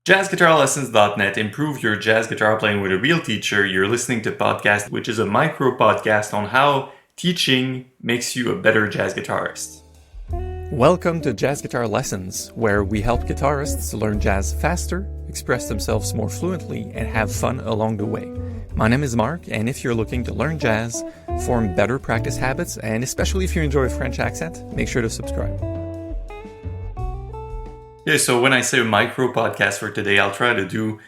JazzGuitarLessons.net. Improve your jazz guitar playing with a real teacher. You're listening to Podcast, which is a micro podcast on how teaching makes you a better jazz guitarist. Welcome to Jazz Guitar Lessons, where we help guitarists learn jazz faster, express themselves more fluently, and have fun along the way. My name is Mark, and if you're looking to learn jazz, form better practice habits, and especially if you enjoy a French accent, make sure to subscribe. Yeah, so when I say a micro podcast for today, I'll try to do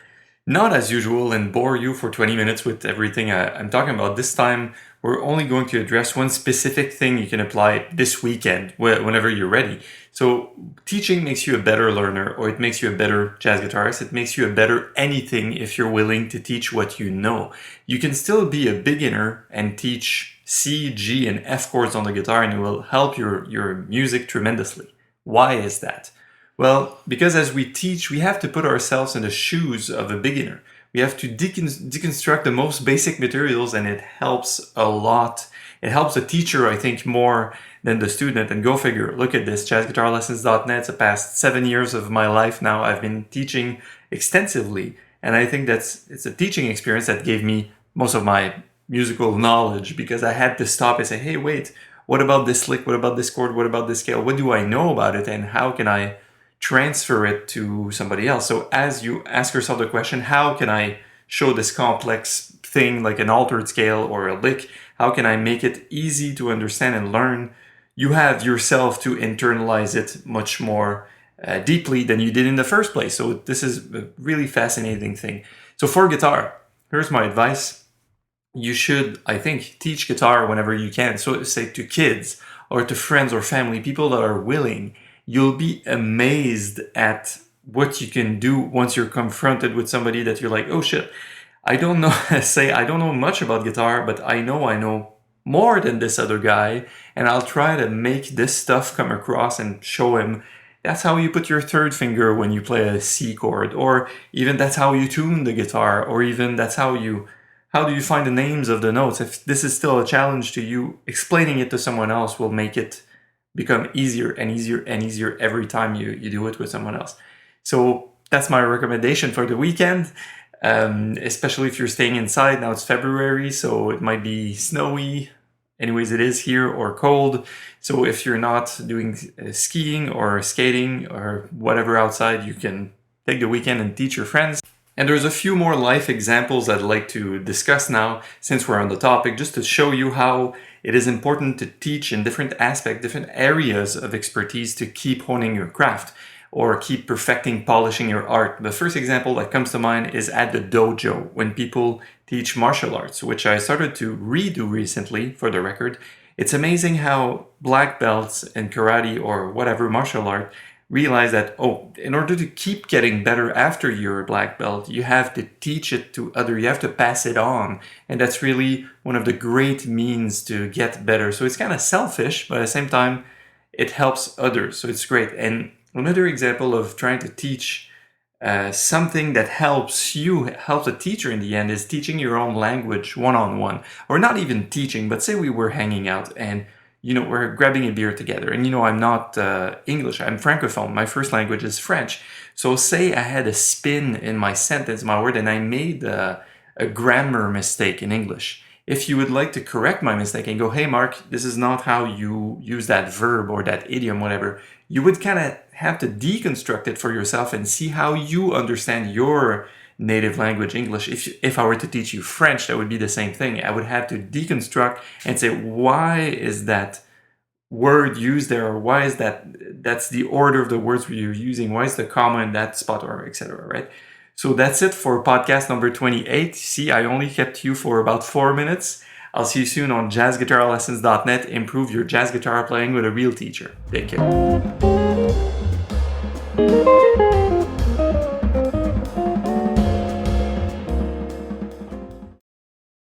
not as usual and bore you for 20 minutes with everything I'm talking about. This time, we're only going to address one specific thing you can apply this weekend, whenever you're ready. So teaching makes you a better learner, or it makes you a better jazz guitarist. It makes you a better anything if you're willing to teach what you know. You can still be a beginner and teach C, G, and F chords on the guitar, and it will help your music tremendously. Why is that? Well, because as we teach, we have to put ourselves in the shoes of a beginner. We have to deconstruct the most basic materials, and it helps a lot. It helps the teacher, I think, more than the student. And go figure, look at this, JazzGuitarLessons.net. It's the past 7 years of my life now. I've been teaching extensively, and I think it's a teaching experience that gave me most of my musical knowledge, because I had to stop and say, hey, wait, what about this lick? What about this chord? What about this scale? What do I know about it, and how can I transfer it to somebody else? So as you ask yourself the question, how can I show this complex thing like an altered scale or a lick? How can I make it easy to understand and learn? You have yourself to internalize it much more deeply than you did in the first place. So this is a really fascinating thing. So for guitar, here's my advice. You should, I think, teach guitar whenever you can. So say to kids or to friends or family, people that are willing. You'll be amazed at what you can do once you're confronted with somebody that you're like, oh shit, I don't know, I don't know much about guitar, but I know more than this other guy, and I'll try to make this stuff come across and show him that's how you put your third finger when you play a C chord, or even that's how you tune the guitar, or even that's how do you find the names of the notes. If this is still a challenge to you, explaining it to someone else will make it become easier and easier and easier every time you do it with someone else. So that's my recommendation for the weekend, especially if you're staying inside. Now it's February, so it might be snowy. Anyways, it is here, or cold. So if you're not doing skiing or skating or whatever outside, you can take the weekend and teach your friends. And there's a few more life examples I'd like to discuss now, since we're on the topic, just to show you how it is important to teach in different aspects, different areas of expertise to keep honing your craft or keep perfecting, polishing your art. The first example that comes to mind is at the dojo, when people teach martial arts, which I started to redo recently, for the record. It's amazing how black belts in karate or whatever martial art realize that, in order to keep getting better after you're a black belt, you have to teach it to others, you have to pass it on. And that's really one of the great means to get better. So it's kind of selfish, but at the same time, it helps others. So it's great. And another example of trying to teach something that helps a teacher in the end, is teaching your own language one-on-one. Or not even teaching, but say we were hanging out and we're grabbing a beer together, and I'm not English, I'm Francophone, my first language is French. So say I had a spin in my sentence, my word, and I made a grammar mistake in English. If you would like to correct my mistake and go, hey Mark, this is not how you use that verb or that idiom, whatever, you would kind of have to deconstruct it for yourself and see how you understand your native language, English. If I were to teach you French, that would be the same thing. I would have to deconstruct and say, why is that word used there, or why is that's the order of the words you're using, why is the comma in that spot, or etc. Right? So that's it for podcast number 28. See, I only kept you for about 4 minutes. I'll see you soon on JazzGuitarLessons.net. Improve your jazz guitar playing with a real teacher. Take care.